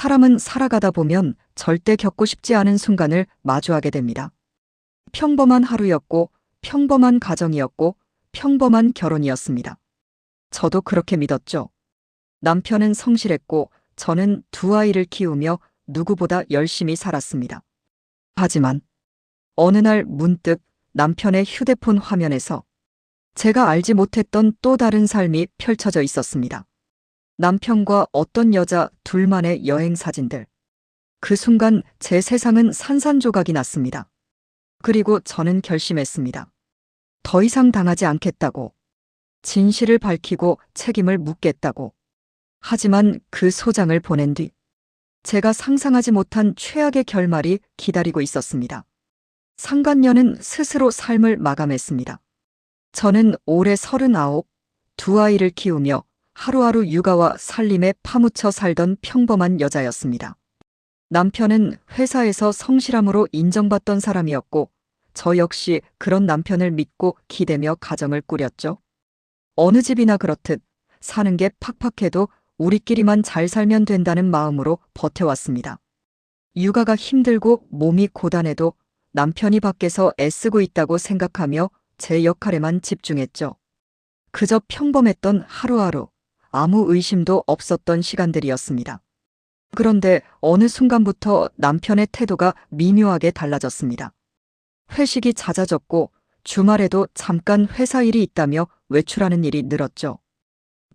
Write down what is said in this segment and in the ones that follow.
사람은 살아가다 보면 절대 겪고 싶지 않은 순간을 마주하게 됩니다. 평범한 하루였고, 평범한 가정이었고, 평범한 결혼이었습니다. 저도 그렇게 믿었죠. 남편은 성실했고, 저는 두 아이를 키우며 누구보다 열심히 살았습니다. 하지만 어느 날 문득 남편의 휴대폰 화면에서 제가 알지 못했던 또 다른 삶이 펼쳐져 있었습니다. 남편과 어떤 여자 둘만의 여행 사진들. 그 순간 제 세상은 산산조각이 났습니다. 그리고 저는 결심했습니다. 더 이상 당하지 않겠다고. 진실을 밝히고 책임을 묻겠다고. 하지만 그 소장을 보낸 뒤 제가 상상하지 못한 최악의 결말이 기다리고 있었습니다. 상간녀는 스스로 삶을 마감했습니다. 저는 올해 39, 두 아이를 키우며 하루하루 육아와 살림에 파묻혀 살던 평범한 여자였습니다. 남편은 회사에서 성실함으로 인정받던 사람이었고, 저 역시 그런 남편을 믿고 기대며 가정을 꾸렸죠. 어느 집이나 그렇듯 사는 게 팍팍해도 우리끼리만 잘 살면 된다는 마음으로 버텨왔습니다. 육아가 힘들고 몸이 고단해도 남편이 밖에서 애쓰고 있다고 생각하며 제 역할에만 집중했죠. 그저 평범했던 하루하루, 아무 의심도 없었던 시간들이었습니다. 그런데 어느 순간부터 남편의 태도가 미묘하게 달라졌습니다. 회식이 잦아졌고 주말에도 잠깐 회사 일이 있다며 외출하는 일이 늘었죠.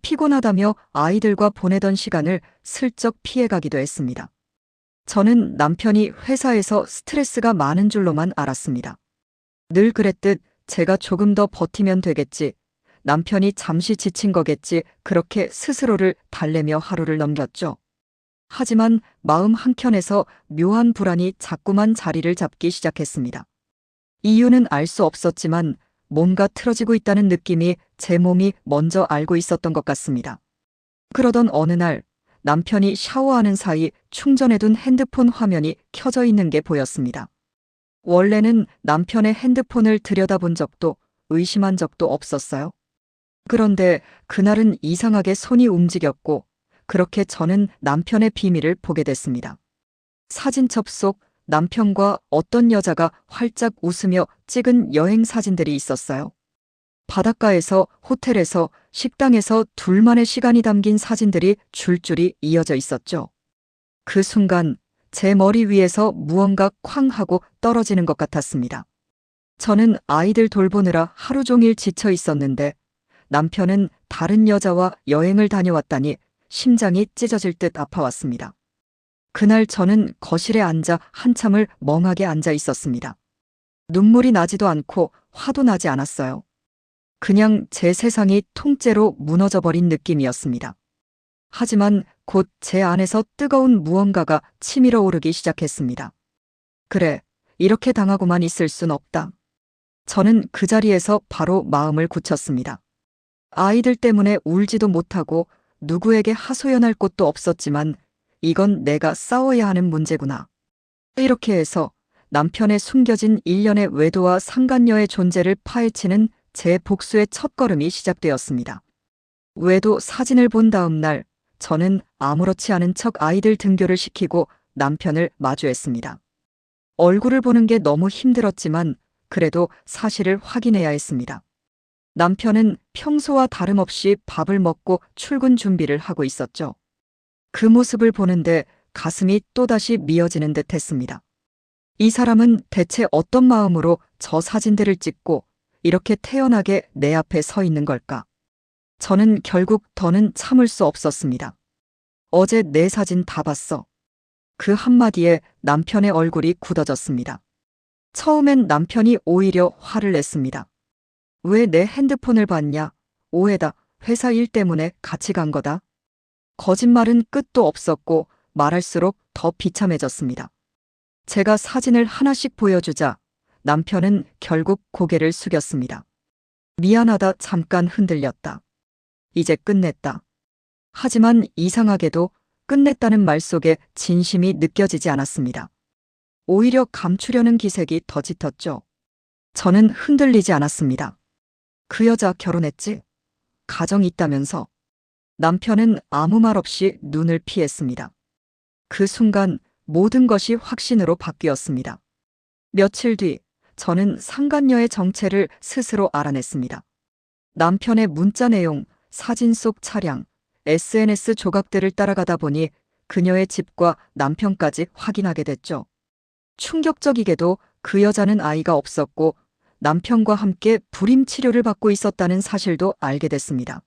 피곤하다며 아이들과 보내던 시간을 슬쩍 피해가기도 했습니다. 저는 남편이 회사에서 스트레스가 많은 줄로만 알았습니다. 늘 그랬듯 제가 조금 더 버티면 되겠지, 남편이 잠시 지친 거겠지, 그렇게 스스로를 달래며 하루를 넘겼죠. 하지만 마음 한켠에서 묘한 불안이 자꾸만 자리를 잡기 시작했습니다. 이유는 알 수 없었지만 뭔가 틀어지고 있다는 느낌이 제 몸이 먼저 알고 있었던 것 같습니다. 그러던 어느 날 남편이 샤워하는 사이 충전해둔 핸드폰 화면이 켜져 있는 게 보였습니다. 원래는 남편의 핸드폰을 들여다본 적도 의심한 적도 없었어요. 그런데 그날은 이상하게 손이 움직였고, 그렇게 저는 남편의 비밀을 보게 됐습니다. 사진첩 속 남편과 어떤 여자가 활짝 웃으며 찍은 여행 사진들이 있었어요. 바닷가에서, 호텔에서, 식당에서 둘만의 시간이 담긴 사진들이 줄줄이 이어져 있었죠. 그 순간 제 머리 위에서 무언가 쾅 하고 떨어지는 것 같았습니다. 저는 아이들 돌보느라 하루 종일 지쳐 있었는데 남편은 다른 여자와 여행을 다녀왔다니 심장이 찢어질 듯 아파왔습니다. 그날 저는 거실에 앉아 한참을 멍하게 앉아 있었습니다. 눈물이 나지도 않고 화도 나지 않았어요. 그냥 제 세상이 통째로 무너져버린 느낌이었습니다. 하지만 곧 제 안에서 뜨거운 무언가가 치밀어 오르기 시작했습니다. 그래, 이렇게 당하고만 있을 순 없다. 저는 그 자리에서 바로 마음을 굳혔습니다. 아이들 때문에 울지도 못하고 누구에게 하소연할 곳도 없었지만 이건 내가 싸워야 하는 문제구나. 이렇게 해서 남편의 숨겨진 일련의 외도와 상간녀의 존재를 파헤치는 제 복수의 첫걸음이 시작되었습니다. 외도 사진을 본 다음 날 저는 아무렇지 않은 척 아이들 등교를 시키고 남편을 마주했습니다. 얼굴을 보는 게 너무 힘들었지만 그래도 사실을 확인해야 했습니다. 남편은 평소와 다름없이 밥을 먹고 출근 준비를 하고 있었죠. 그 모습을 보는데 가슴이 또다시 미어지는 듯 했습니다. 이 사람은 대체 어떤 마음으로 저 사진들을 찍고 이렇게 태연하게 내 앞에 서 있는 걸까? 저는 결국 더는 참을 수 없었습니다. 어제 내 사진 다 봤어. 그 한마디에 남편의 얼굴이 굳어졌습니다. 처음엔 남편이 오히려 화를 냈습니다. 왜 내 핸드폰을 봤냐? 오해다. 회사 일 때문에 같이 간 거다. 거짓말은 끝도 없었고 말할수록 더 비참해졌습니다. 제가 사진을 하나씩 보여주자 남편은 결국 고개를 숙였습니다. 미안하다. 잠깐 흔들렸다. 이제 끝냈다. 하지만 이상하게도 끝냈다는 말 속에 진심이 느껴지지 않았습니다. 오히려 감추려는 기색이 더 짙었죠. 저는 흔들리지 않았습니다. 그 여자 결혼했지? 가정 있다면서? 남편은 아무 말 없이 눈을 피했습니다. 그 순간 모든 것이 확신으로 바뀌었습니다. 며칠 뒤 저는 상간녀의 정체를 스스로 알아냈습니다. 남편의 문자 내용, 사진 속 차량, SNS 조각들을 따라가다 보니 그녀의 집과 남편까지 확인하게 됐죠. 충격적이게도 그 여자는 아이가 없었고 남편과 함께 불임 치료를 받고 있었다는 사실도 알게 됐습니다.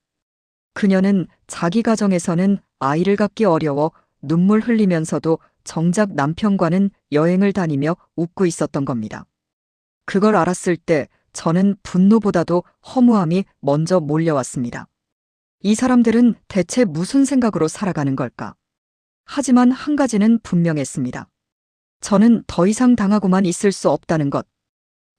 그녀는 자기 가정에서는 아이를 갖기 어려워 눈물 흘리면서도 정작 남편과는 여행을 다니며 웃고 있었던 겁니다. 그걸 알았을 때 저는 분노보다도 허무함이 먼저 몰려왔습니다. 이 사람들은 대체 무슨 생각으로 살아가는 걸까? 하지만 한 가지는 분명했습니다. 저는 더 이상 당하고만 있을 수 없다는 것.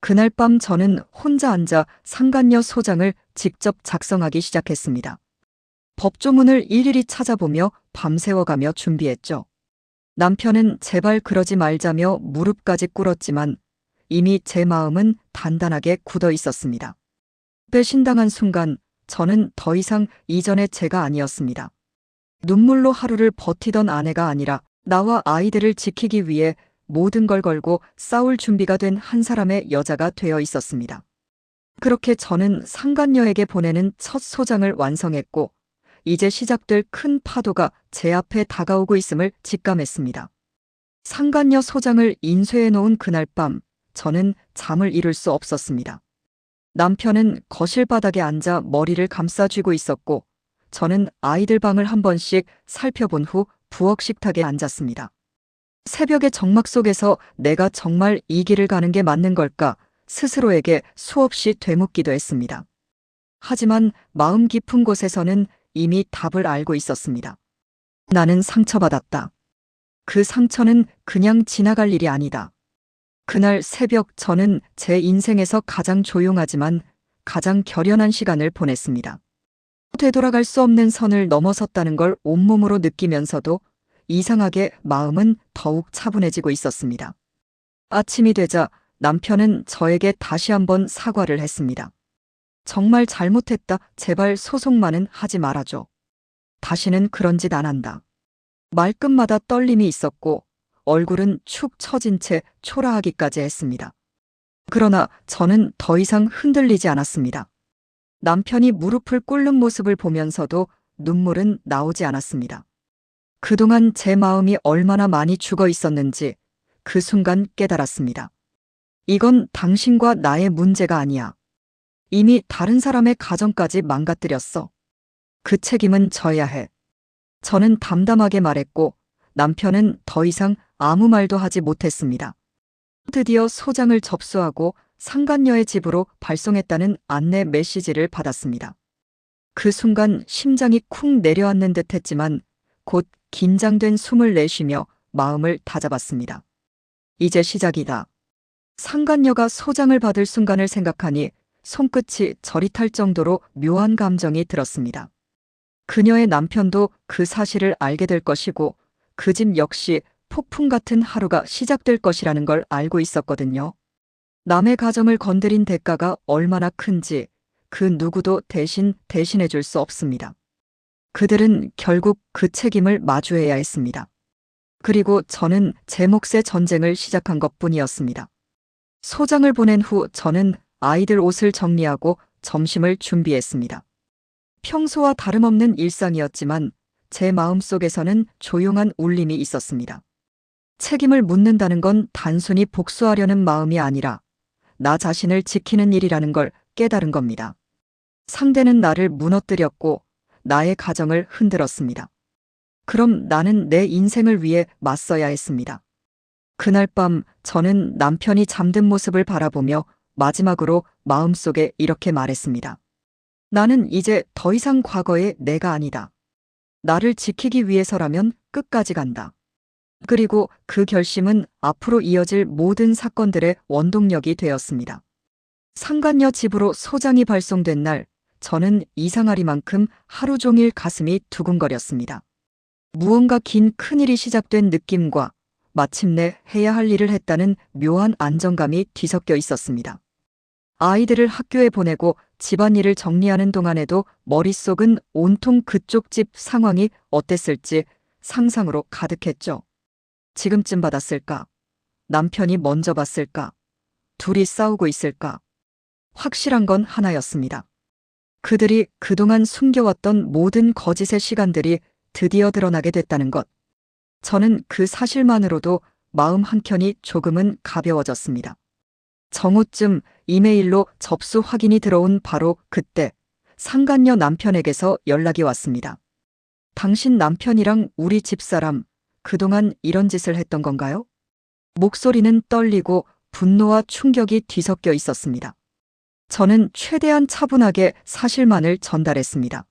그날 밤 저는 혼자 앉아 상간녀 소장을 직접 작성하기 시작했습니다. 법조문을 일일이 찾아보며 밤새워가며 준비했죠. 남편은 제발 그러지 말자며 무릎까지 꿇었지만 이미 제 마음은 단단하게 굳어 있었습니다. 배신당한 순간 저는 더 이상 이전의 제가 아니었습니다. 눈물로 하루를 버티던 아내가 아니라 나와 아이들을 지키기 위해 모든 걸 걸고 싸울 준비가 된 한 사람의 여자가 되어 있었습니다. 그렇게 저는 상간녀에게 보내는 첫 소장을 완성했고 이제 시작될 큰 파도가 제 앞에 다가오고 있음을 직감했습니다. 상간녀 소장을 인쇄해 놓은 그날 밤 저는 잠을 이룰 수 없었습니다. 남편은 거실 바닥에 앉아 머리를 감싸 쥐고 있었고 저는 아이들 방을 한 번씩 살펴본 후 부엌 식탁에 앉았습니다. 새벽의 적막 속에서 내가 정말 이 길을 가는 게 맞는 걸까 스스로에게 수없이 되묻기도 했습니다. 하지만 마음 깊은 곳에서는 이미 답을 알고 있었습니다. 나는 상처받았다. 그 상처는 그냥 지나갈 일이 아니다. 그날 새벽 저는 제 인생에서 가장 조용하지만 가장 결연한 시간을 보냈습니다. 되돌아갈 수 없는 선을 넘어섰다는 걸 온몸으로 느끼면서도 이상하게 마음은 더욱 차분해지고 있었습니다. 아침이 되자 남편은 저에게 다시 한번 사과를 했습니다. 정말 잘못했다. 제발 소송만은 하지 말아줘. 다시는 그런 짓 안 한다. 말끝마다 떨림이 있었고 얼굴은 축 처진 채 초라하기까지 했습니다. 그러나 저는 더 이상 흔들리지 않았습니다. 남편이 무릎을 꿇는 모습을 보면서도 눈물은 나오지 않았습니다. 그동안 제 마음이 얼마나 많이 죽어 있었는지 그 순간 깨달았습니다. 이건 당신과 나의 문제가 아니야. 이미 다른 사람의 가정까지 망가뜨렸어. 그 책임은 져야 해. 저는 담담하게 말했고 남편은 더 이상 아무 말도 하지 못했습니다. 드디어 소장을 접수하고 상간녀의 집으로 발송했다는 안내 메시지를 받았습니다. 그 순간 심장이 쿵 내려앉는 듯 했지만 곧 긴장된 숨을 내쉬며 마음을 다잡았습니다. 이제 시작이다. 상간녀가 소장을 받을 순간을 생각하니 손끝이 저릿할 정도로 묘한 감정이 들었습니다. 그녀의 남편도 그 사실을 알게 될 것이고 그 집 역시 폭풍 같은 하루가 시작될 것이라는 걸 알고 있었거든요. 남의 가정을 건드린 대가가 얼마나 큰지 그 누구도 대신해 줄 수 없습니다. 그들은 결국 그 책임을 마주해야 했습니다. 그리고 저는 제 몫의 전쟁을 시작한 것뿐이었습니다. 소장을 보낸 후 저는 아이들 옷을 정리하고 점심을 준비했습니다. 평소와 다름없는 일상이었지만 제 마음속에서는 조용한 울림이 있었습니다. 책임을 묻는다는 건 단순히 복수하려는 마음이 아니라 나 자신을 지키는 일이라는 걸 깨달은 겁니다. 상대는 나를 무너뜨렸고 나의 가정을 흔들었습니다. 그럼 나는 내 인생을 위해 맞서야 했습니다. 그날 밤 저는 남편이 잠든 모습을 바라보며 마지막으로 마음속에 이렇게 말했습니다. 나는 이제 더 이상 과거의 내가 아니다. 나를 지키기 위해서라면 끝까지 간다. 그리고 그 결심은 앞으로 이어질 모든 사건들의 원동력이 되었습니다. 상간녀 집으로 소장이 발송된 날, 저는 이상하리만큼 하루 종일 가슴이 두근거렸습니다. 무언가 긴 큰일이 시작된 느낌과 마침내 해야 할 일을 했다는 묘한 안정감이 뒤섞여 있었습니다. 아이들을 학교에 보내고 집안일을 정리하는 동안에도 머릿속은 온통 그쪽 집 상황이 어땠을지 상상으로 가득했죠. 지금쯤 받았을까? 남편이 먼저 봤을까? 둘이 싸우고 있을까? 확실한 건 하나였습니다. 그들이 그동안 숨겨왔던 모든 거짓의 시간들이 드디어 드러나게 됐다는 것. 저는 그 사실만으로도 마음 한켠이 조금은 가벼워졌습니다. 정오쯤 이메일로 접수 확인이 들어온 바로 그때 상간녀 남편에게서 연락이 왔습니다. 당신 남편이랑 우리 집사람 그동안 이런 짓을 했던 건가요? 목소리는 떨리고 분노와 충격이 뒤섞여 있었습니다. 저는 최대한 차분하게 사실만을 전달했습니다.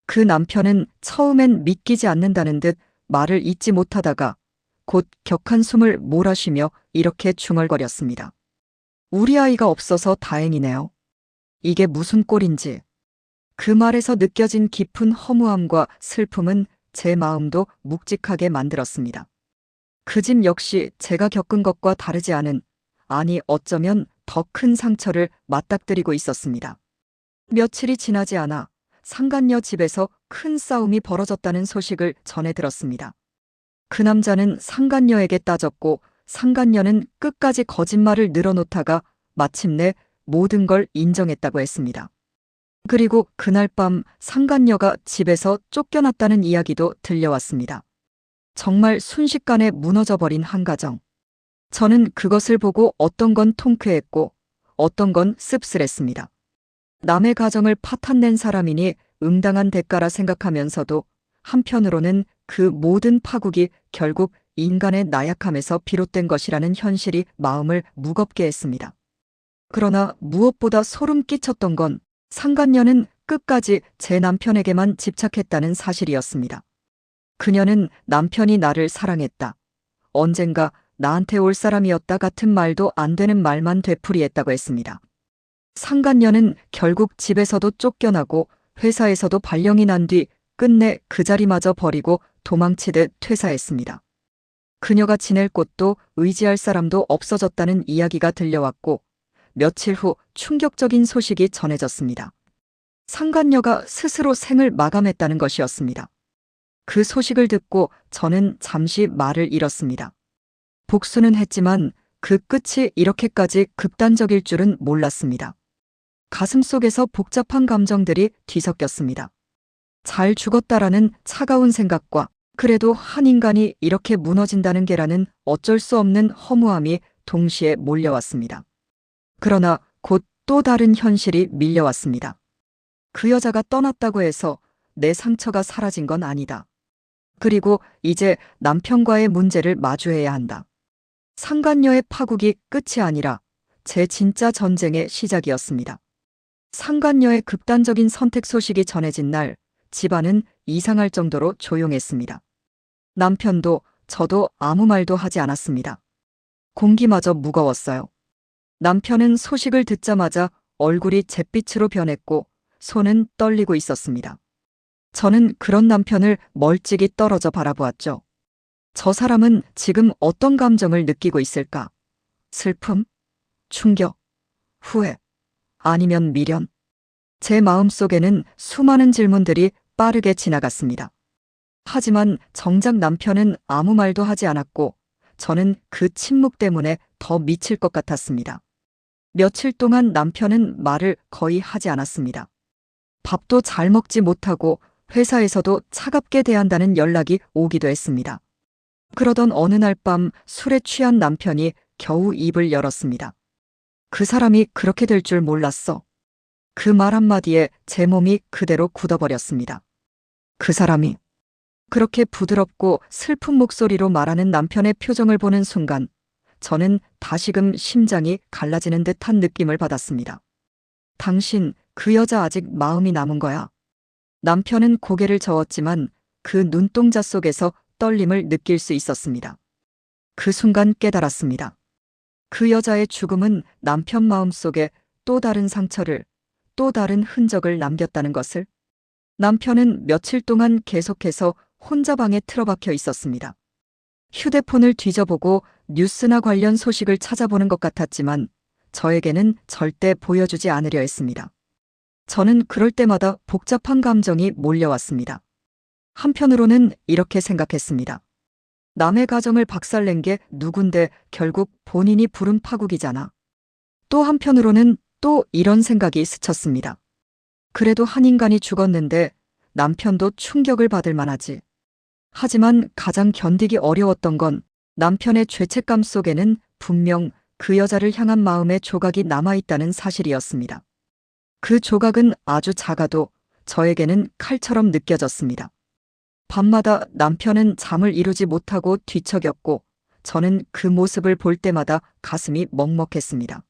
그 남편은 처음엔 믿기지 않는다는 듯 말을 잇지 못하다가 곧 격한 숨을 몰아쉬며 이렇게 중얼거렸습니다. 우리 아이가 없어서 다행이네요. 이게 무슨 꼴인지. 그 말에서 느껴진 깊은 허무함과 슬픔은 제 마음도 묵직하게 만들었습니다. 그 집 역시 제가 겪은 것과 다르지 않은, 아니 어쩌면 더 큰 상처를 맞닥뜨리고 있었습니다. 며칠이 지나지 않아 상간녀 집에서 큰 싸움이 벌어졌다는 소식을 전해 들었습니다. 그 남자는 상간녀에게 따졌고 상간녀는 끝까지 거짓말을 늘어놓다가 마침내 모든 걸 인정했다고 했습니다. 그리고 그날 밤 상간녀가 집에서 쫓겨났다는 이야기도 들려왔습니다. 정말 순식간에 무너져버린 한 가정. 저는 그것을 보고 어떤 건 통쾌했고 어떤 건 씁쓸했습니다. 남의 가정을 파탄낸 사람이니 응당한 대가라 생각하면서도 한편으로는 그 모든 파국이 결국 인간의 나약함에서 비롯된 것이라는 현실이 마음을 무겁게 했습니다. 그러나 무엇보다 소름 끼쳤던 건 상간녀는 끝까지 제 남편에게만 집착했다는 사실이었습니다. 그녀는 남편이 나를 사랑했다. 언젠가 나한테 올 사람이었다 같은 말도 안 되는 말만 되풀이했다고 했습니다. 상간녀는 결국 집에서도 쫓겨나고 회사에서도 발령이 난 뒤 끝내 그 자리마저 버리고 도망치듯 퇴사했습니다. 그녀가 지낼 곳도 의지할 사람도 없어졌다는 이야기가 들려왔고 며칠 후 충격적인 소식이 전해졌습니다. 상간녀가 스스로 생을 마감했다는 것이었습니다. 그 소식을 듣고 저는 잠시 말을 잃었습니다. 복수는 했지만 그 끝이 이렇게까지 극단적일 줄은 몰랐습니다. 가슴속에서 복잡한 감정들이 뒤섞였습니다. 잘 죽었다라는 차가운 생각과 그래도 한 인간이 이렇게 무너진다는 게라는 어쩔 수 없는 허무함이 동시에 몰려왔습니다. 그러나 곧 또 다른 현실이 밀려왔습니다. 그 여자가 떠났다고 해서 내 상처가 사라진 건 아니다. 그리고 이제 남편과의 문제를 마주해야 한다. 상간녀의 파국이 끝이 아니라 제 진짜 전쟁의 시작이었습니다. 상간녀의 극단적인 선택 소식이 전해진 날 집안은 이상할 정도로 조용했습니다. 남편도 저도 아무 말도 하지 않았습니다. 공기마저 무거웠어요. 남편은 소식을 듣자마자 얼굴이 잿빛으로 변했고 손은 떨리고 있었습니다. 저는 그런 남편을 멀찍이 떨어져 바라보았죠. 저 사람은 지금 어떤 감정을 느끼고 있을까? 슬픔? 충격? 후회? 아니면 미련? 제 마음속에는 수많은 질문들이 빠르게 지나갔습니다. 하지만 정작 남편은 아무 말도 하지 않았고 저는 그 침묵 때문에 더 미칠 것 같았습니다. 며칠 동안 남편은 말을 거의 하지 않았습니다. 밥도 잘 먹지 못하고 회사에서도 차갑게 대한다는 연락이 오기도 했습니다. 그러던 어느 날 밤 술에 취한 남편이 겨우 입을 열었습니다. 그 사람이 그렇게 될 줄 몰랐어. 그 말 한마디에 제 몸이 그대로 굳어버렸습니다. 그 사람이 그렇게 부드럽고 슬픈 목소리로 말하는 남편의 표정을 보는 순간 저는 다시금 심장이 갈라지는 듯한 느낌을 받았습니다. 당신, 그 여자 아직 마음이 남은 거야. 남편은 고개를 저었지만 그 눈동자 속에서 떨림을 느낄 수 있었습니다. 그 순간 깨달았습니다. 그 여자의 죽음은 남편 마음속에 또 다른 상처를, 또 다른 흔적을 남겼다는 것을. 남편은 며칠 동안 계속해서 혼자 방에 틀어박혀 있었습니다. 휴대폰을 뒤져보고 뉴스나 관련 소식을 찾아보는 것 같았지만 저에게는 절대 보여주지 않으려 했습니다. 저는 그럴 때마다 복잡한 감정이 몰려왔습니다. 한편으로는 이렇게 생각했습니다. 남의 가정을 박살낸 게 누군데 결국 본인이 부른 파국이잖아. 또 한편으로는 또 이런 생각이 스쳤습니다. 그래도 한 인간이 죽었는데 남편도 충격을 받을 만하지. 하지만 가장 견디기 어려웠던 건 남편의 죄책감 속에는 분명 그 여자를 향한 마음의 조각이 남아있다는 사실이었습니다. 그 조각은 아주 작아도 저에게는 칼처럼 느껴졌습니다. 밤마다 남편은 잠을 이루지 못하고 뒤척였고 저는 그 모습을 볼 때마다 가슴이 먹먹했습니다.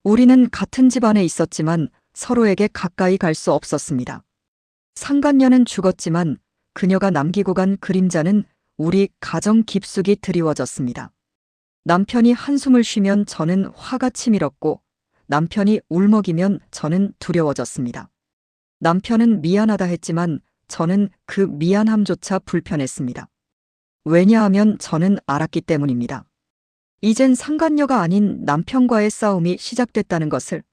우리는 같은 집 안에 있었지만 서로에게 가까이 갈 수 없었습니다. 상간녀는 죽었지만 그녀가 남기고 간 그림자는 우리 가정 깊숙이 드리워졌습니다. 남편이 한숨을 쉬면 저는 화가 치밀었고 남편이 울먹이면 저는 두려워졌습니다. 남편은 미안하다 했지만 저는 그 미안함조차 불편했습니다. 왜냐하면 저는 알았기 때문입니다. 이젠 상간녀가 아닌 남편과의 싸움이 시작됐다는 것을.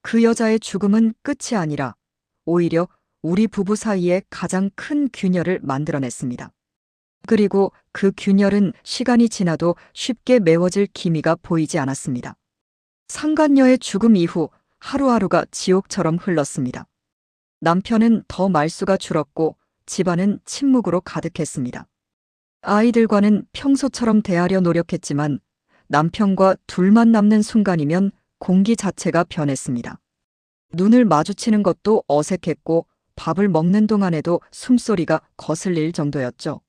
그 여자의 죽음은 끝이 아니라 오히려 우리 부부 사이에 가장 큰 균열을 만들어냈습니다. 그리고 그 균열은 시간이 지나도 쉽게 메워질 기미가 보이지 않았습니다. 상간녀의 죽음 이후 하루하루가 지옥처럼 흘렀습니다. 남편은 더 말수가 줄었고 집안은 침묵으로 가득했습니다. 아이들과는 평소처럼 대하려 노력했지만 남편과 둘만 남는 순간이면 공기 자체가 변했습니다. 눈을 마주치는 것도 어색했고 밥을 먹는 동안에도 숨소리가 거슬릴 정도였죠.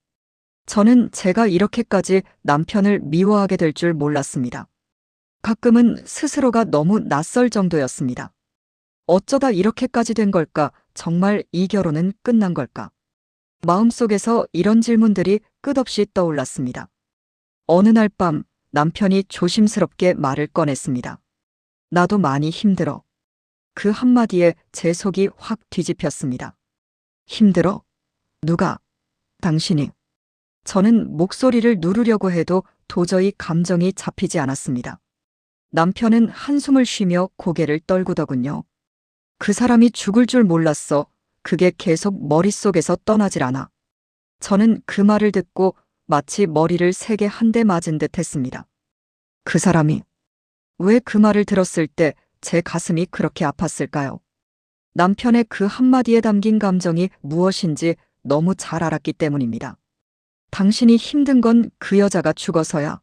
저는 제가 이렇게까지 남편을 미워하게 될 줄 몰랐습니다. 가끔은 스스로가 너무 낯설 정도였습니다. 어쩌다 이렇게까지 된 걸까? 정말 이 결혼은 끝난 걸까? 마음속에서 이런 질문들이 끝없이 떠올랐습니다. 어느 날 밤 남편이 조심스럽게 말을 꺼냈습니다. 나도 많이 힘들어. 그 한마디에 제 속이 확 뒤집혔습니다. 힘들어? 누가? 당신이. 저는 목소리를 누르려고 해도 도저히 감정이 잡히지 않았습니다. 남편은 한숨을 쉬며 고개를 떨구더군요. 그 사람이 죽을 줄 몰랐어. 그게 계속 머릿속에서 떠나질 않아. 저는 그 말을 듣고 마치 머리를 세게 한 대 맞은 듯 했습니다. 그 사람이. 왜 그 말을 들었을 때 제 가슴이 그렇게 아팠을까요? 남편의 그 한마디에 담긴 감정이 무엇인지 너무 잘 알았기 때문입니다. 당신이 힘든 건 그 여자가 죽어서야.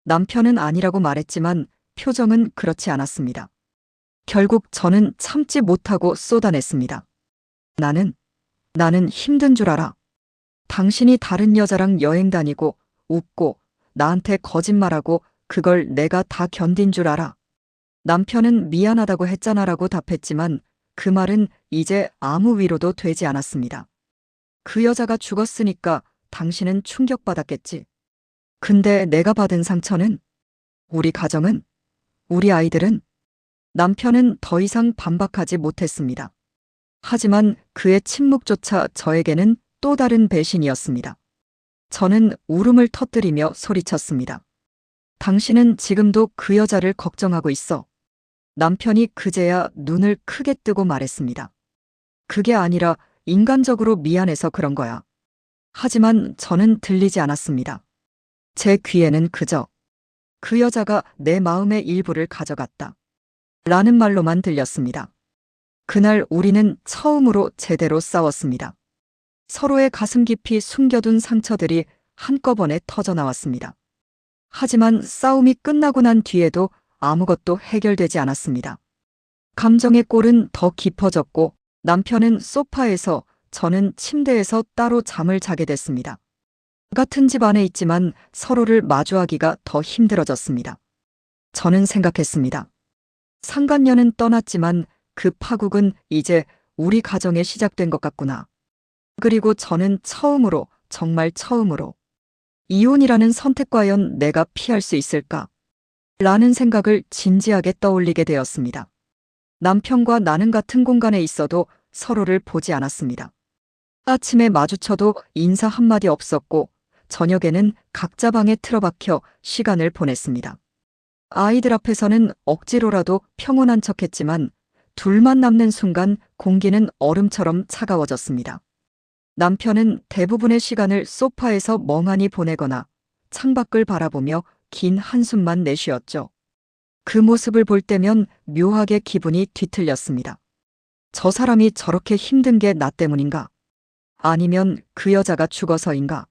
남편은 아니라고 말했지만 표정은 그렇지 않았습니다. 결국 저는 참지 못하고 쏟아냈습니다. 나는 힘든 줄 알아. 당신이 다른 여자랑 여행 다니고 웃고 나한테 거짓말하고 그걸 내가 다 견딘 줄 알아. 남편은 미안하다고 했잖아라고 답했지만 그 말은 이제 아무 위로도 되지 않았습니다. 그 여자가 죽었으니까 당신은 충격받았겠지. 근데 내가 받은 상처는? 우리 가정은? 우리 아이들은? 남편은 더 이상 반박하지 못했습니다. 하지만 그의 침묵조차 저에게는 또 다른 배신이었습니다. 저는 울음을 터뜨리며 소리쳤습니다. 당신은 지금도 그 여자를 걱정하고 있어. 남편이 그제야 눈을 크게 뜨고 말했습니다. 그게 아니라 인간적으로 미안해서 그런 거야. 하지만 저는 들리지 않았습니다. 제 귀에는 그저 그 여자가 내 마음의 일부를 가져갔다. 라는 말로만 들렸습니다. 그날 우리는 처음으로 제대로 싸웠습니다. 서로의 가슴 깊이 숨겨둔 상처들이 한꺼번에 터져나왔습니다. 하지만 싸움이 끝나고 난 뒤에도 아무것도 해결되지 않았습니다. 감정의 골은 더 깊어졌고 남편은 소파에서 저는 침대에서 따로 잠을 자게 됐습니다. 같은 집 안에 있지만 서로를 마주하기가 더 힘들어졌습니다. 저는 생각했습니다. 상간녀는 떠났지만 그 파국은 이제 우리 가정에 시작된 것 같구나. 그리고 저는 처음으로, 정말 처음으로 이혼이라는 선택 과연 내가 피할 수 있을까? 라는 생각을 진지하게 떠올리게 되었습니다. 남편과 나는 같은 공간에 있어도 서로를 보지 않았습니다. 아침에 마주쳐도 인사 한마디 없었고 저녁에는 각자 방에 틀어박혀 시간을 보냈습니다. 아이들 앞에서는 억지로라도 평온한 척했지만 둘만 남는 순간 공기는 얼음처럼 차가워졌습니다. 남편은 대부분의 시간을 소파에서 멍하니 보내거나 창밖을 바라보며 긴 한숨만 내쉬었죠. 그 모습을 볼 때면 묘하게 기분이 뒤틀렸습니다. 저 사람이 저렇게 힘든 게 나 때문인가? 아니면 그 여자가 죽어서인가?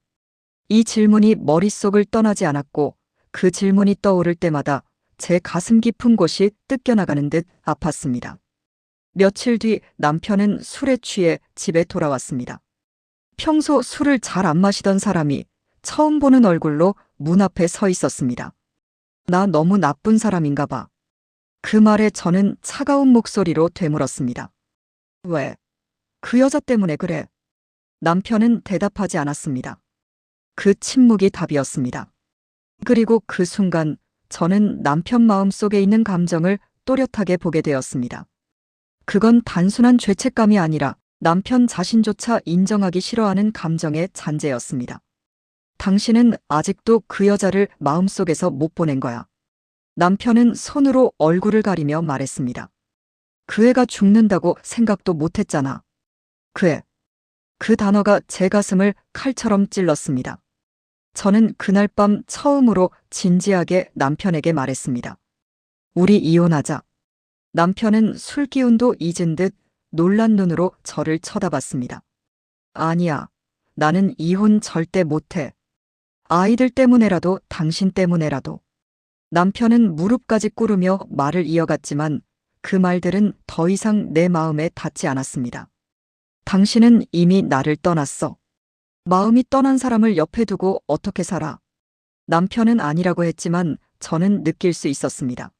이 질문이 머릿속을 떠나지 않았고 그 질문이 떠오를 때마다 제 가슴 깊은 곳이 뜯겨나가는 듯 아팠습니다. 며칠 뒤 남편은 술에 취해 집에 돌아왔습니다. 평소 술을 잘 안 마시던 사람이 처음 보는 얼굴로 문 앞에 서 있었습니다. 나 너무 나쁜 사람인가 봐. 그 말에 저는 차가운 목소리로 되물었습니다. 왜? 그 여자 때문에 그래? 남편은 대답하지 않았습니다. 그 침묵이 답이었습니다. 그리고 그 순간 저는 남편 마음 속에 있는 감정을 또렷하게 보게 되었습니다. 그건 단순한 죄책감이 아니라 남편 자신조차 인정하기 싫어하는 감정의 잔재였습니다. 당신은 아직도 그 여자를 마음속에서 못 보낸 거야. 남편은 손으로 얼굴을 가리며 말했습니다. 그 애가 죽는다고 생각도 못 했잖아. 그 애. 그 단어가 제 가슴을 칼처럼 찔렀습니다. 저는 그날 밤 처음으로 진지하게 남편에게 말했습니다. 우리 이혼하자. 남편은 술 기운도 잊은 듯 놀란 눈으로 저를 쳐다봤습니다. 아니야. 나는 이혼 절대 못해. 아이들 때문에라도 당신 때문에라도. 남편은 무릎까지 꿇으며 말을 이어갔지만 그 말들은 더 이상 내 마음에 닿지 않았습니다. 당신은 이미 나를 떠났어. 마음이 떠난 사람을 옆에 두고 어떻게 살아? 남편은 아니라고 했지만 저는 느낄 수 있었습니다.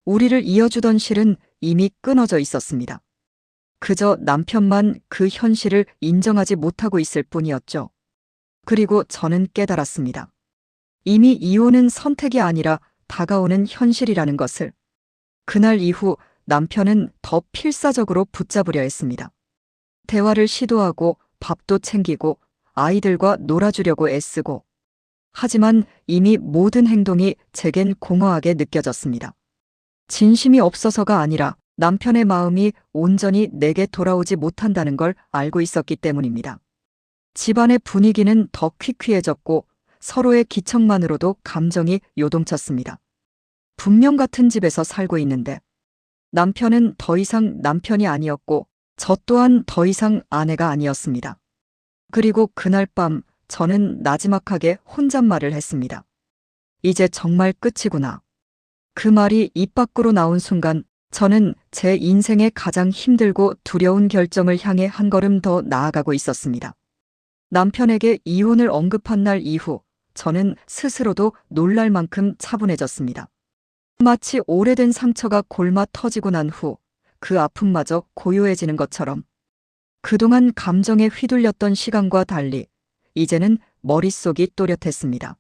우리를 이어주던 실은 이미 끊어져 있었습니다. 그저 남편만 그 현실을 인정하지 못하고 있을 뿐이었죠. 그리고 저는 깨달았습니다. 이미 이혼은 선택이 아니라 다가오는 현실이라는 것을. 그날 이후 남편은 더 필사적으로 붙잡으려 했습니다. 대화를 시도하고 밥도 챙기고 아이들과 놀아주려고 애쓰고. 하지만 이미 모든 행동이 제겐 공허하게 느껴졌습니다. 진심이 없어서가 아니라 남편의 마음이 온전히 내게 돌아오지 못한다는 걸 알고 있었기 때문입니다. 집안의 분위기는 더 퀴퀴해졌고 서로의 기척만으로도 감정이 요동쳤습니다. 분명 같은 집에서 살고 있는데 남편은 더 이상 남편이 아니었고 저 또한 더 이상 아내가 아니었습니다. 그리고 그날 밤 저는 나지막하게 혼잣말을 했습니다. 이제 정말 끝이구나. 그 말이 입 밖으로 나온 순간 저는 제 인생의 가장 힘들고 두려운 결정을 향해 한 걸음 더 나아가고 있었습니다. 남편에게 이혼을 언급한 날 이후 저는 스스로도 놀랄 만큼 차분해졌습니다. 마치 오래된 상처가 골마 터지고 난 후 그 아픔마저 고요해지는 것처럼 그동안 감정에 휘둘렸던 시간과 달리 이제는 머릿속이 또렷했습니다.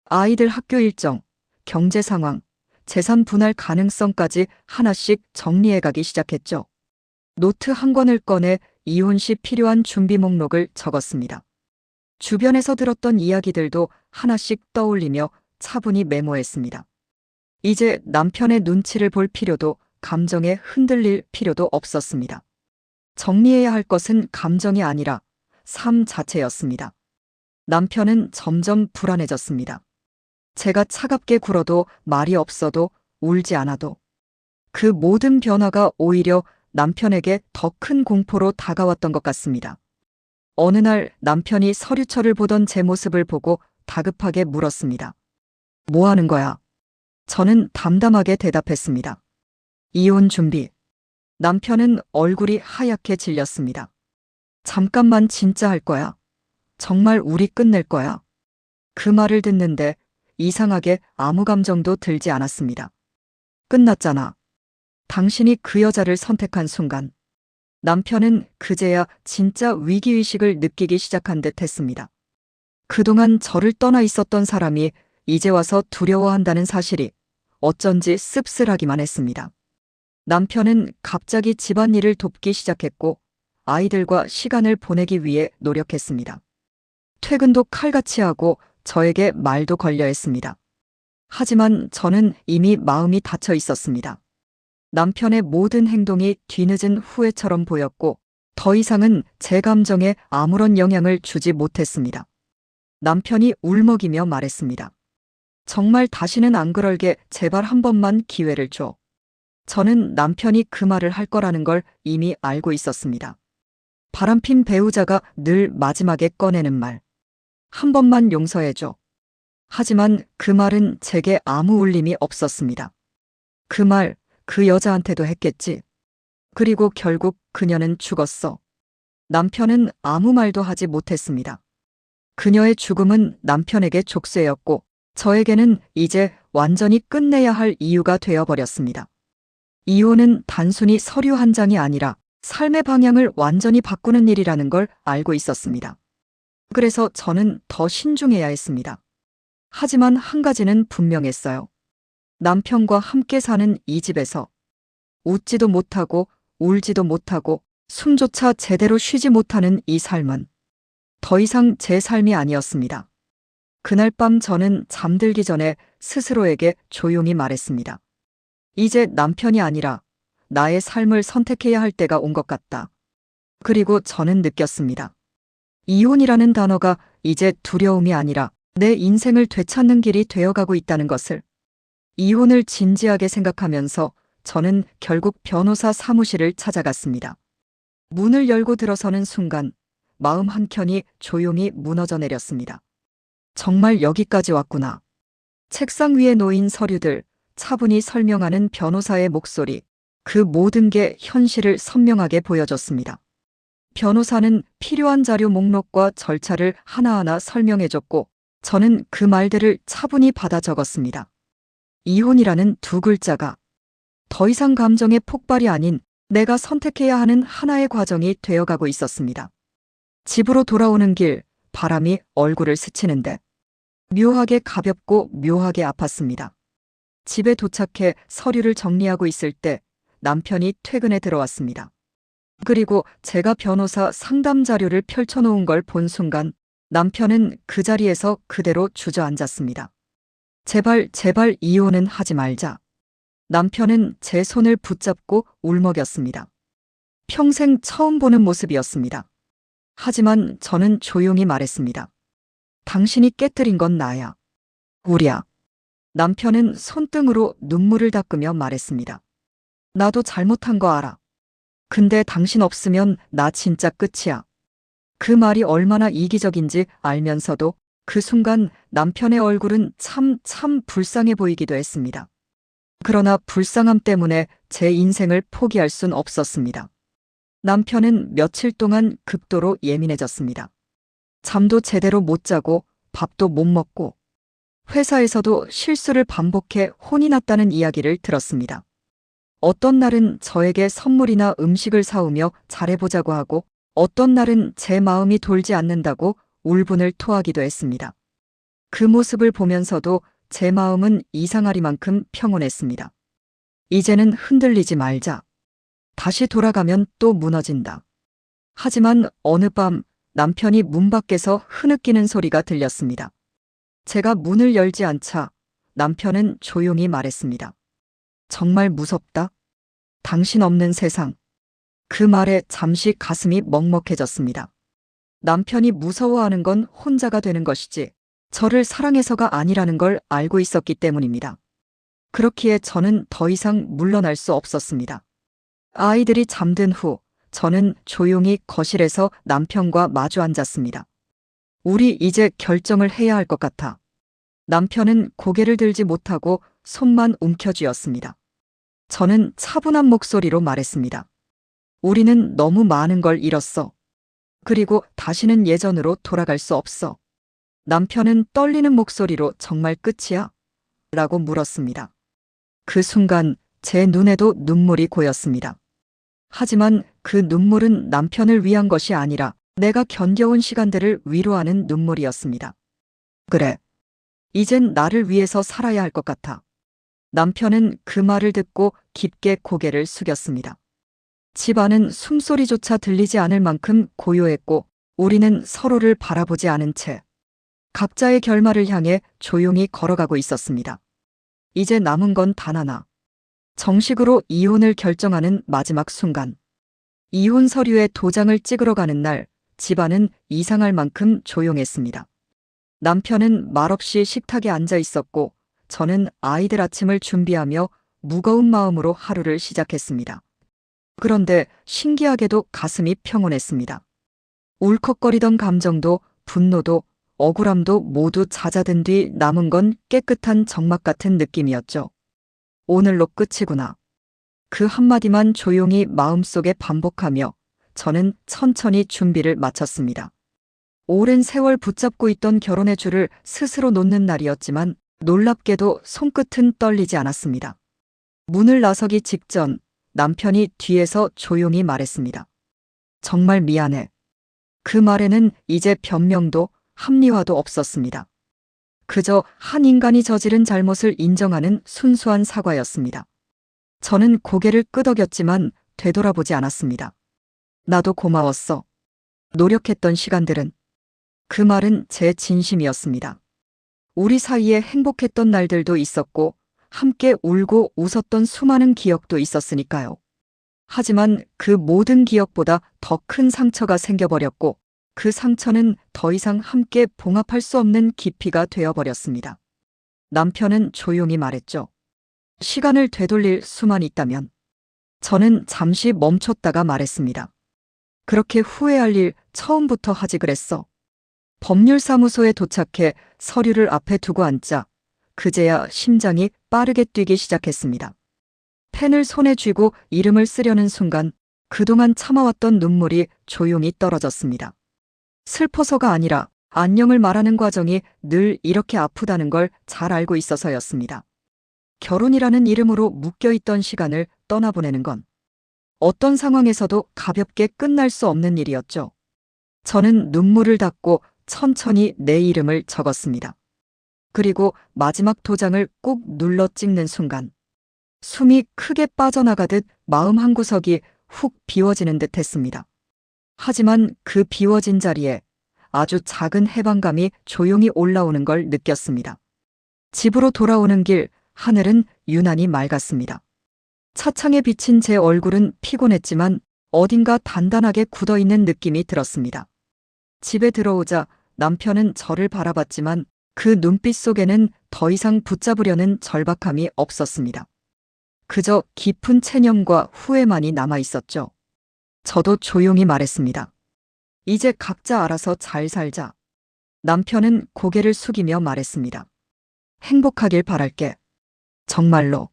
아이들 학교 일정, 경제 상황, 재산 분할 가능성까지 하나씩 정리해가기 시작했죠. 노트 한 권을 꺼내 이혼 시 필요한 준비 목록을 적었습니다. 주변에서 들었던 이야기들도 하나씩 떠올리며 차분히 메모했습니다. 이제 남편의 눈치를 볼 필요도 감정에 흔들릴 필요도 없었습니다. 정리해야 할 것은 감정이 아니라 삶 자체였습니다. 남편은 점점 불안해졌습니다. 제가 차갑게 굴어도 말이 없어도 울지 않아도 그 모든 변화가 오히려 남편에게 더 큰 공포로 다가왔던 것 같습니다. 어느 날 남편이 서류철을 보던 제 모습을 보고 다급하게 물었습니다. 뭐 하는 거야? 저는 담담하게 대답했습니다. 이혼 준비. 남편은 얼굴이 하얗게 질렸습니다. 잠깐만 진짜 할 거야. 정말 우리 끝낼 거야. 그 말을 듣는데 이상하게 아무 감정도 들지 않았습니다. 끝났잖아. 당신이 그 여자를 선택한 순간 남편은 그제야 진짜 위기의식을 느끼기 시작한 듯 했습니다. 그동안 저를 떠나 있었던 사람이 이제 와서 두려워한다는 사실이 어쩐지 씁쓸하기만 했습니다. 남편은 갑자기 집안일을 돕기 시작했고 아이들과 시간을 보내기 위해 노력했습니다. 퇴근도 칼같이 하고 저에게 말도 걸려 했습니다. 하지만 저는 이미 마음이 닫혀 있었습니다. 남편의 모든 행동이 뒤늦은 후회처럼 보였고 더 이상은 제 감정에 아무런 영향을 주지 못했습니다. 남편이 울먹이며 말했습니다. 정말 다시는 안 그럴게. 제발 한 번만 기회를 줘. 저는 남편이 그 말을 할 거라는 걸 이미 알고 있었습니다. 바람핀 배우자가 늘 마지막에 꺼내는 말. 한 번만 용서해줘. 하지만 그 말은 제게 아무 울림이 없었습니다. 그 말, 그 여자한테도 했겠지. 그리고 결국 그녀는 죽었어. 남편은 아무 말도 하지 못했습니다. 그녀의 죽음은 남편에게 족쇄였고 저에게는 이제 완전히 끝내야 할 이유가 되어버렸습니다. 이혼은 단순히 서류 한 장이 아니라 삶의 방향을 완전히 바꾸는 일이라는 걸 알고 있었습니다. 그래서 저는 더 신중해야 했습니다. 하지만 한 가지는 분명했어요. 남편과 함께 사는 이 집에서 웃지도 못하고 울지도 못하고 숨조차 제대로 쉬지 못하는 이 삶은 더 이상 제 삶이 아니었습니다. 그날 밤 저는 잠들기 전에 스스로에게 조용히 말했습니다. 이제 남편이 아니라 나의 삶을 선택해야 할 때가 온 것 같다. 그리고 저는 느꼈습니다. 이혼이라는 단어가 이제 두려움이 아니라 내 인생을 되찾는 길이 되어가고 있다는 것을. 이혼을 진지하게 생각하면서 저는 결국 변호사 사무실을 찾아갔습니다. 문을 열고 들어서는 순간 마음 한켠이 조용히 무너져 내렸습니다. 정말 여기까지 왔구나. 책상 위에 놓인 서류들, 차분히 설명하는 변호사의 목소리, 그 모든 게 현실을 선명하게 보여줬습니다. 변호사는 필요한 자료 목록과 절차를 하나하나 설명해줬고 저는 그 말들을 차분히 받아 적었습니다. 이혼이라는 두 글자가 더 이상 감정의 폭발이 아닌 내가 선택해야 하는 하나의 과정이 되어가고 있었습니다. 집으로 돌아오는 길, 바람이 얼굴을 스치는데 묘하게 가볍고 묘하게 아팠습니다. 집에 도착해 서류를 정리하고 있을 때 남편이 퇴근에 들어왔습니다. 그리고 제가 변호사 상담 자료를 펼쳐놓은 걸 본 순간 남편은 그 자리에서 그대로 주저앉았습니다. 제발, 제발 이혼은 하지 말자. 남편은 제 손을 붙잡고 울먹였습니다. 평생 처음 보는 모습이었습니다. 하지만 저는 조용히 말했습니다. 당신이 깨뜨린 건 나야. 우리야. 남편은 손등으로 눈물을 닦으며 말했습니다. 나도 잘못한 거 알아. 근데 당신 없으면 나 진짜 끝이야. 그 말이 얼마나 이기적인지 알면서도 그 순간 남편의 얼굴은 참 불쌍해 보이기도 했습니다. 그러나 불쌍함 때문에 제 인생을 포기할 순 없었습니다. 남편은 며칠 동안 극도로 예민해졌습니다. 잠도 제대로 못 자고 밥도 못 먹고 회사에서도 실수를 반복해 혼이 났다는 이야기를 들었습니다. 어떤 날은 저에게 선물이나 음식을 사오며 잘해보자고 하고 어떤 날은 제 마음이 돌지 않는다고 울분을 토하기도 했습니다. 그 모습을 보면서도 제 마음은 이상하리만큼 평온했습니다. 이제는 흔들리지 말자. 다시 돌아가면 또 무너진다. 하지만 어느 밤 남편이 문 밖에서 흐느끼는 소리가 들렸습니다. 제가 문을 열지 않자 남편은 조용히 말했습니다. 정말 무섭다. 당신 없는 세상. 그 말에 잠시 가슴이 먹먹해졌습니다. 남편이 무서워하는 건 혼자가 되는 것이지 저를 사랑해서가 아니라는 걸 알고 있었기 때문입니다. 그렇기에 저는 더 이상 물러날 수 없었습니다. 아이들이 잠든 후 저는 조용히 거실에서 남편과 마주 앉았습니다. 우리 이제 결정을 해야 할 것 같아. 남편은 고개를 들지 못하고 손만 움켜쥐었습니다. 저는 차분한 목소리로 말했습니다. 우리는 너무 많은 걸 잃었어. 그리고 다시는 예전으로 돌아갈 수 없어. 남편은 떨리는 목소리로 정말 끝이야? 라고 물었습니다. 그 순간 제 눈에도 눈물이 고였습니다. 하지만 그 눈물은 남편을 위한 것이 아니라 내가 견뎌온 시간들을 위로하는 눈물이었습니다. 그래. 이젠 나를 위해서 살아야 할 것 같아. 남편은 그 말을 듣고 깊게 고개를 숙였습니다. 집 안은 숨소리조차 들리지 않을 만큼 고요했고 우리는 서로를 바라보지 않은 채 각자의 결말을 향해 조용히 걸어가고 있었습니다. 이제 남은 건 단 하나. 정식으로 이혼을 결정하는 마지막 순간. 이혼 서류에 도장을 찍으러 가는 날 집안은 이상할 만큼 조용했습니다. 남편은 말없이 식탁에 앉아 있었고 저는 아이들 아침을 준비하며 무거운 마음으로 하루를 시작했습니다. 그런데 신기하게도 가슴이 평온했습니다. 울컥거리던 감정도 분노도 억울함도 모두 잦아든 뒤 남은 건 깨끗한 정막 같은 느낌이었죠. 오늘로 끝이구나. 그 한마디만 조용히 마음속에 반복하며 저는 천천히 준비를 마쳤습니다. 오랜 세월 붙잡고 있던 결혼의 줄을 스스로 놓는 날이었지만 놀랍게도 손끝은 떨리지 않았습니다. 문을 나서기 직전 남편이 뒤에서 조용히 말했습니다. 정말 미안해. 그 말에는 이제 변명도 합리화도 없었습니다. 그저 한 인간이 저지른 잘못을 인정하는 순수한 사과였습니다. 저는 고개를 끄덕였지만 되돌아보지 않았습니다. 나도 고마웠어. 노력했던 시간들은. 그 말은 제 진심이었습니다. 우리 사이에 행복했던 날들도 있었고 함께 울고 웃었던 수많은 기억도 있었으니까요. 하지만 그 모든 기억보다 더 큰 상처가 생겨버렸고 그 상처는 더 이상 함께 봉합할 수 없는 깊이가 되어버렸습니다. 남편은 조용히 말했죠. 시간을 되돌릴 수만 있다면. 저는 잠시 멈췄다가 말했습니다. 그렇게 후회할 일 처음부터 하지 그랬어. 법률사무소에 도착해 서류를 앞에 두고 앉자 그제야 심장이 빠르게 뛰기 시작했습니다. 펜을 손에 쥐고 이름을 쓰려는 순간 그동안 참아왔던 눈물이 조용히 떨어졌습니다. 슬퍼서가 아니라 안녕을 말하는 과정이 늘 이렇게 아프다는 걸 잘 알고 있어서였습니다. 결혼이라는 이름으로 묶여있던 시간을 떠나보내는 건 어떤 상황에서도 가볍게 끝날 수 없는 일이었죠. 저는 눈물을 닦고 천천히 내 이름을 적었습니다. 그리고 마지막 도장을 꾹 눌러 찍는 순간 숨이 크게 빠져나가듯 마음 한구석이 훅 비워지는 듯 했습니다. 하지만 그 비워진 자리에 아주 작은 해방감이 조용히 올라오는 걸 느꼈습니다. 집으로 돌아오는 길 하늘은 유난히 맑았습니다. 차창에 비친 제 얼굴은 피곤했지만 어딘가 단단하게 굳어있는 느낌이 들었습니다. 집에 들어오자 남편은 저를 바라봤지만 그 눈빛 속에는 더 이상 붙잡으려는 절박함이 없었습니다. 그저 깊은 체념과 후회만이 남아있었죠. 저도 조용히 말했습니다. 이제 각자 알아서 잘 살자. 남편은 고개를 숙이며 말했습니다. 행복하길 바랄게. 정말로.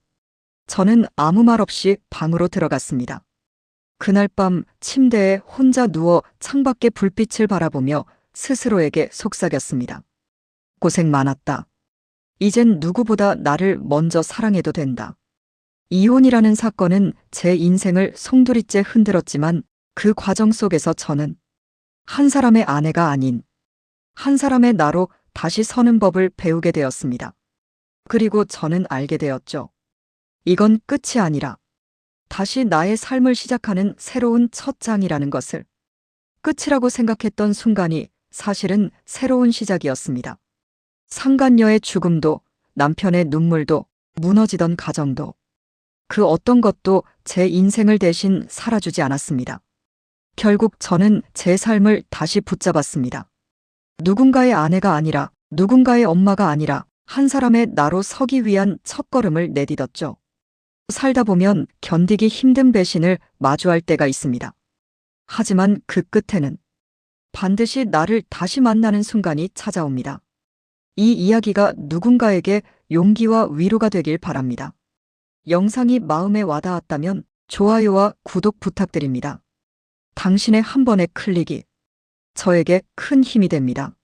저는 아무 말 없이 방으로 들어갔습니다. 그날 밤 침대에 혼자 누워 창밖의 불빛을 바라보며 스스로에게 속삭였습니다. 고생 많았다. 이젠 누구보다 나를 먼저 사랑해도 된다. 이혼이라는 사건은 제 인생을 송두리째 흔들었지만 그 과정 속에서 저는 한 사람의 아내가 아닌 한 사람의 나로 다시 서는 법을 배우게 되었습니다. 그리고 저는 알게 되었죠. 이건 끝이 아니라 다시 나의 삶을 시작하는 새로운 첫 장이라는 것을. 끝이라고 생각했던 순간이 사실은 새로운 시작이었습니다. 상간녀의 죽음도 남편의 눈물도 무너지던 가정도 그 어떤 것도 제 인생을 대신 살아주지 않았습니다. 결국 저는 제 삶을 다시 붙잡았습니다. 누군가의 아내가 아니라 누군가의 엄마가 아니라 한 사람의 나로 서기 위한 첫걸음을 내딛었죠. 살다 보면 견디기 힘든 배신을 마주할 때가 있습니다. 하지만 그 끝에는 반드시 나를 다시 만나는 순간이 찾아옵니다. 이 이야기가 누군가에게 용기와 위로가 되길 바랍니다. 영상이 마음에 와닿았다면 좋아요와 구독 부탁드립니다. 당신의 한 번의 클릭이 저에게 큰 힘이 됩니다.